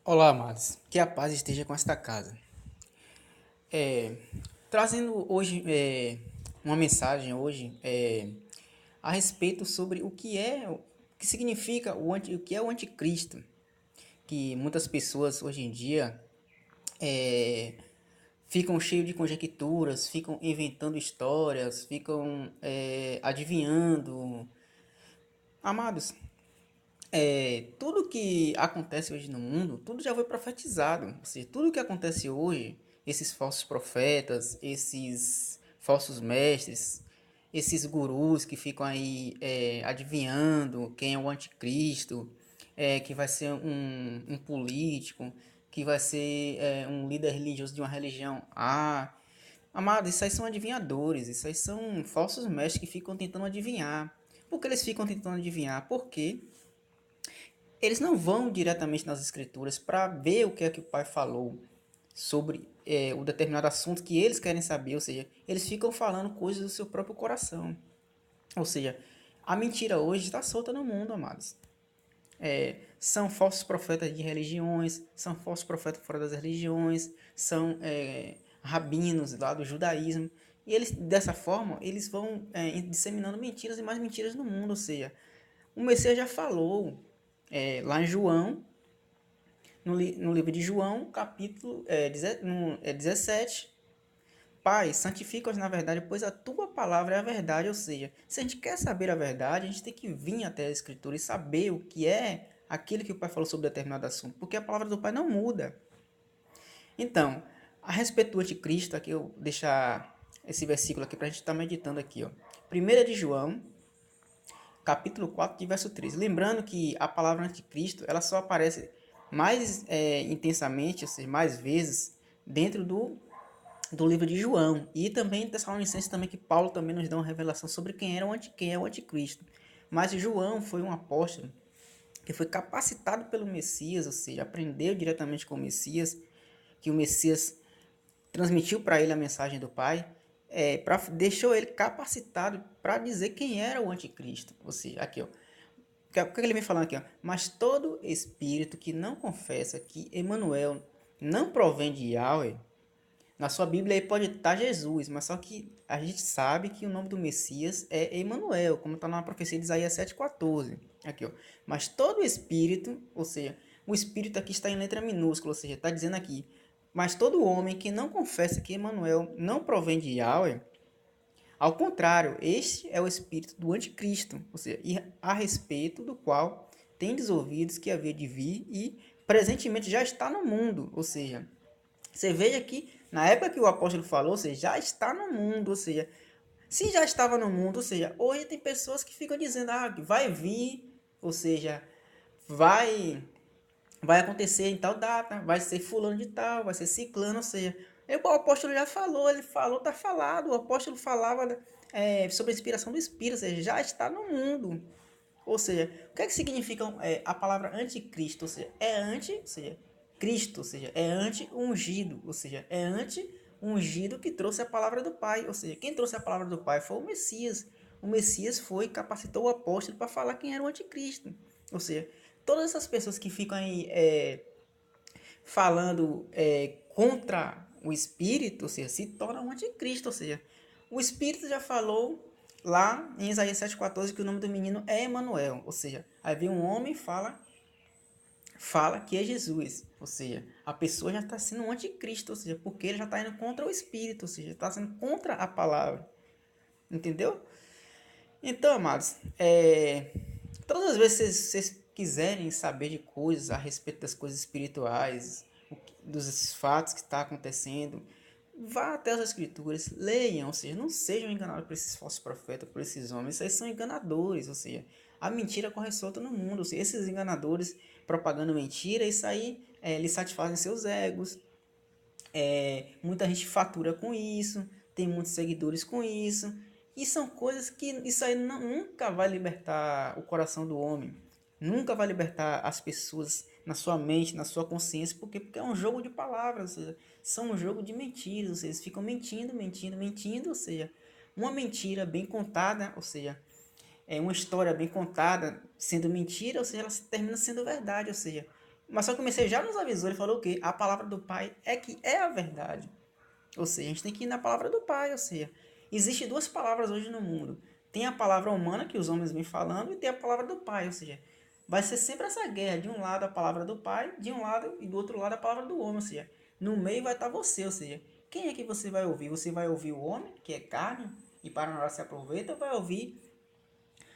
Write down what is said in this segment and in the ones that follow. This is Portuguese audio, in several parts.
Olá, amados. Que a paz esteja com esta casa. É, Trazendo hoje uma mensagem hoje a respeito sobre o que significa o que é o anticristo, que muitas pessoas hoje em dia é, ficam cheios de conjecturas, ficam inventando histórias, ficam adivinhando. Amados, tudo que acontece hoje no mundo, tudo já foi profetizado. Ou seja, tudo que acontece hoje, esses falsos profetas, esses falsos mestres, esses gurus que ficam aí adivinhando quem é o anticristo, que vai ser um político, que vai ser um líder religioso de uma religião. Amado, isso aí são adivinhadores, isso aí são falsos mestres que ficam tentando adivinhar. Por que eles ficam tentando adivinhar? Porque eles não vão diretamente nas escrituras para ver o que é que o pai falou sobre o determinado assunto que eles querem saber, ou seja, eles ficam falando coisas do seu próprio coração. Ou seja, a mentira hoje está solta no mundo, amados. São falsos profetas de religiões, são falsos profetas fora das religiões, são rabinos lá do judaísmo. E eles, dessa forma, eles vão disseminando mentiras e mais mentiras no mundo. Ou seja, o Messias já falou lá em João, no livro de João, capítulo 17. Pai, santifica-os na verdade, pois a tua palavra é a verdade. Ou seja, se a gente quer saber a verdade, a gente tem que vir até a Escritura e saber o que é aquilo que o Pai falou sobre determinado assunto, porque a palavra do Pai não muda. Então, a respeito do anticristo, aqui eu vou deixar esse versículo aqui para a gente estar meditando aqui. Ó. 1 de João, capítulo 4, de verso 13. Lembrando que a palavra anticristo ela só aparece mais intensamente, ou seja, mais vezes, dentro do livro de João. E também em Tessalonicenses também, que Paulo também nos dá uma revelação sobre quem é o anticristo. Mas João foi um apóstolo que foi capacitado pelo Messias, ou seja, aprendeu diretamente com o Messias, que o Messias transmitiu para ele a mensagem do Pai, deixou ele capacitado para dizer quem era o anticristo. Ou seja, aqui, ó, o que ele vem falando aqui? Ó? Mas todo espírito que não confessa que Emmanuel não provém de Yahweh, na sua Bíblia aí pode estar Jesus, mas só que a gente sabe que o nome do Messias é Emmanuel, como está na profecia de Isaías 7,14. Aqui, ó. Mas todo espírito, ou seja, o espírito aqui está em letra minúscula, ou seja, está dizendo aqui, mas todo homem que não confessa que Emmanuel não provém de Yahweh, ao contrário, este é o espírito do anticristo, ou seja, a respeito do qual tendes ouvidos que havia de vir e presentemente já está no mundo, ou seja, você veja que na época que o apóstolo falou, ou seja, já está no mundo, ou seja, se já estava no mundo, ou seja, hoje tem pessoas que ficam dizendo, vai vir, ou seja, vai vai acontecer em tal data, vai ser fulano de tal, vai ser ciclano, ou seja, o apóstolo já falou, ele falou, tá falado, o apóstolo falava sobre a inspiração do Espírito, ou seja, já está no mundo. Ou seja, o que é que significa a palavra anticristo? Ou seja, é anti, ou seja, Cristo, ou seja, é anti-ungido, ou seja, é anti-ungido que trouxe a palavra do Pai. Ou seja, quem trouxe a palavra do Pai foi o Messias. O Messias foi e capacitou o apóstolo para falar quem era o anticristo. Ou seja, todas essas pessoas que ficam aí falando contra o Espírito, ou seja, se torna um anticristo. Ou seja, o Espírito já falou lá em Isaías 7,14 que o nome do menino é Emanuel. Ou seja, aí vem um homem e fala que é Jesus. Ou seja, a pessoa já está sendo um anticristo, ou seja, porque ele já está indo contra o Espírito, ou seja, está sendo contra a palavra. Entendeu? Então, amados, todas as vezes que vocês quiserem saber de coisas a respeito das coisas espirituais, dos fatos que está acontecendo, vá até as escrituras, leiam, ou seja, não sejam enganados por esses falsos profetas, por esses homens, esses são enganadores, ou seja, a mentira corre solta no mundo, ou seja, esses enganadores propagando mentira, isso aí eles satisfazem seus egos, muita gente fatura com isso, tem muitos seguidores com isso, e são coisas que isso aí nunca vai libertar o coração do homem, nunca vai libertar as pessoas na sua mente, na sua consciência, porque é um jogo de palavras, ou seja, são um jogo de mentiras, ou seja, eles ficam mentindo, mentindo, mentindo, ou seja, uma mentira bem contada, ou seja, uma história bem contada sendo mentira, ou seja, ela termina sendo verdade, ou seja, Mas só que o Messias já nos avisou, ele falou o quê? A palavra do Pai é que é a verdade. Ou seja, a gente tem que ir na palavra do Pai, ou seja, existem duas palavras hoje no mundo. Tem a palavra humana, que os homens vêm falando, e tem a palavra do Pai, ou seja, vai ser sempre essa guerra, de um lado a palavra do Pai, de um lado e do outro lado a palavra do homem, ou seja, no meio vai estar você, ou seja, quem é que você vai ouvir? Você vai ouvir o homem, que é carne, e para nós se aproveita, ou vai ouvir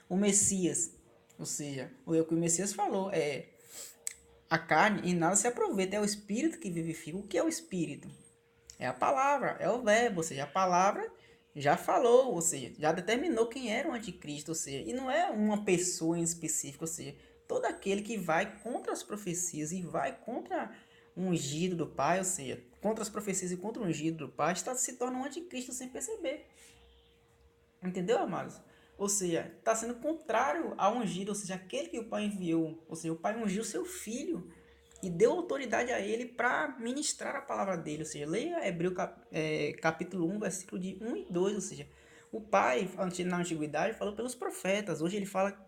o Messias? Ou seja, o que o Messias falou é a carne e nada se aproveita, é o Espírito que vivifica. O que é o Espírito? É a palavra, é o verbo, ou seja, a palavra já falou, ou seja, já determinou quem era o anticristo, ou seja, e não é uma pessoa em específico, ou seja, todo aquele que vai contra as profecias e vai contra o ungido do Pai, ou seja, contra as profecias e contra o ungido do Pai, se torna um anticristo sem perceber. Entendeu, amados? Ou seja, está sendo contrário ao ungido, ou seja, aquele que o Pai enviou. Ou seja, o Pai ungiu seu filho e deu autoridade a ele para ministrar a palavra dele. Ou seja, leia capítulo 1, versículo de 1 e 2. Ou seja, o Pai, na antiguidade, falou pelos profetas. Hoje ele fala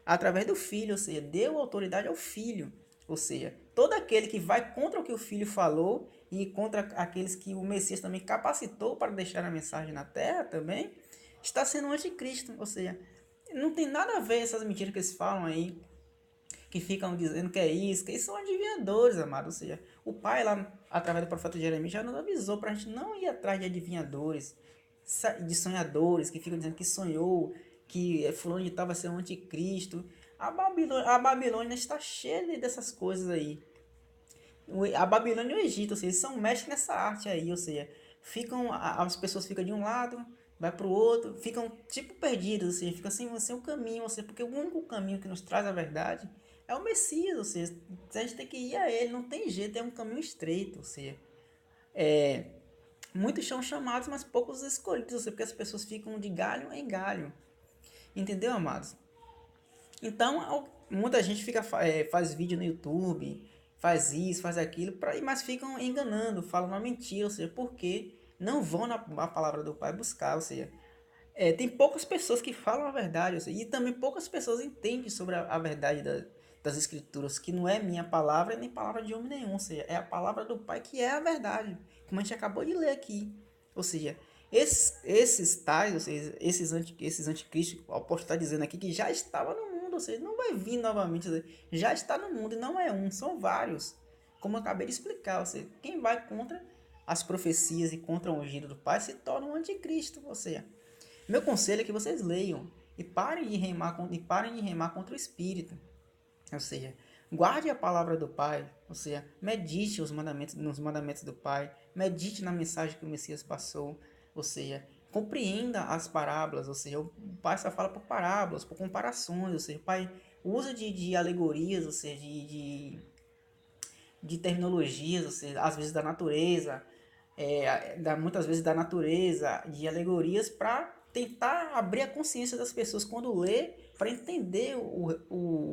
através do filho, ou seja, deu autoridade ao filho. Ou seja, todo aquele que vai contra o que o filho falou e contra aqueles que o Messias também capacitou para deixar a mensagem na terra também, está sendo um anticristo. Ou seja, não tem nada a ver essas mentiras que eles falam aí, que ficam dizendo que é isso, que eles são adivinhadores, amado. Ou seja, o pai lá, através do profeta Jeremias, já nos avisou para a gente não ir atrás de adivinhadores, de sonhadores, que ficam dizendo que sonhou, que fulano de tal vai ser um anticristo. A Babilônia está cheia dessas coisas aí. A Babilônia e o Egito, ou seja, eles são mestres nessa arte aí, ou seja, as pessoas ficam de um lado, vai para o outro, ficam tipo perdidas, ou seja, fica sem o caminho, ou seja, porque o único caminho que nos traz a verdade é o Messias, ou seja, a gente tem que ir a ele, não tem jeito, é um caminho estreito, ou seja, muitos são chamados, mas poucos escolhidos, ou seja, porque as pessoas ficam de galho em galho, entendeu, amados? Então, muita gente faz vídeo no YouTube, faz isso, faz aquilo, mas ficam enganando, falam uma mentira, ou seja, porque não vão na palavra do Pai buscar, ou seja, tem poucas pessoas que falam a verdade, ou seja, e também poucas pessoas entendem sobre a verdade das Escrituras, que não é minha palavra nem palavra de homem nenhum, ou seja, é a palavra do Pai que é a verdade, como a gente acabou de ler aqui. Ou seja, esses tais, ou seja, esses anticristos, o apóstolo está dizendo aqui que já estava no mundo, ou seja, não vai vir novamente, ou seja, já está no mundo e não é um, são vários. Como eu acabei de explicar, ou seja, quem vai contra as profecias e contra o ungido do Pai se torna um anticristo, ou seja, meu conselho é que vocês leiam e parem de remar contra o Espírito. Ou seja, guarde a palavra do Pai, ou seja, medite nos mandamentos do Pai, medite na mensagem que o Messias passou, ou seja, compreenda as parábolas, ou seja, o Pai só fala por parábolas, por comparações, ou seja, o Pai usa de alegorias, ou seja, de terminologias, ou seja, às vezes da natureza, muitas vezes da natureza, de alegorias, para tentar abrir a consciência das pessoas quando lê, para entender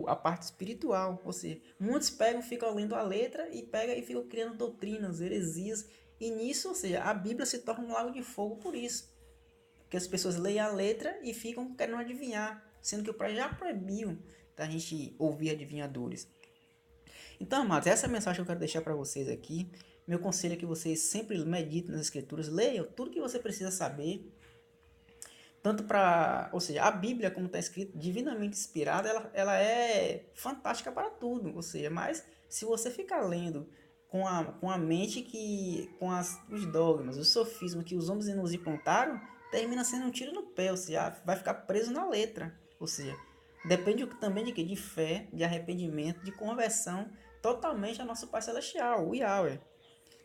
a parte espiritual. Ou seja, muitos ficam lendo a letra e ficam criando doutrinas, heresias, e nisso, ou seja, a Bíblia se torna um lago de fogo por isso. Porque as pessoas leem a letra e ficam querendo adivinhar, sendo que o pai já proibiu da gente ouvir adivinhadores. Então, amados, essa é a mensagem que eu quero deixar para vocês aqui. Meu conselho é que vocês sempre meditem nas escrituras, leiam tudo que você precisa saber, tanto para, ou seja, a Bíblia, como está escrito, divinamente inspirada, ela é fantástica para tudo, ou seja, mas se você ficar lendo com a mente os dogmas, os sofismas que os homens nos implantaram, termina sendo um tiro no pé, ou seja, vai ficar preso na letra, ou seja, depende também de quê? De fé, de arrependimento, de conversão totalmente ao nosso Pai Celestial, o Yahweh.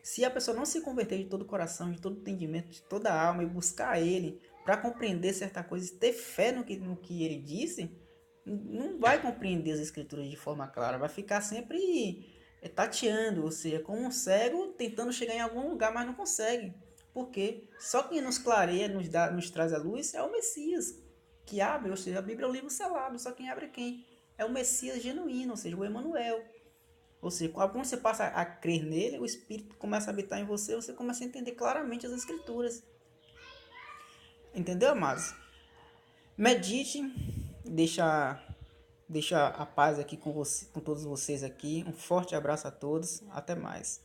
Se a pessoa não se converter de todo o coração, de todo o entendimento, de toda a alma e buscar Ele para compreender certa coisa e ter fé no que Ele disse, não vai compreender as Escrituras de forma clara, vai ficar sempre tateando, ou seja, como um cego tentando chegar em algum lugar, mas não consegue. Por quê? Só quem nos clareia, nos traz a luz é o Messias, que abre, ou seja, a Bíblia é um livro selado, só quem abre é quem? É o Messias genuíno, ou seja, o Emanuel. Ou seja, quando você passa a crer nele, o Espírito começa a habitar em você, você começa a entender claramente as Escrituras. Entendeu, amados? Medite, deixa Deixo a paz aqui com você, com todos vocês aqui. Um forte abraço a todos. Até mais.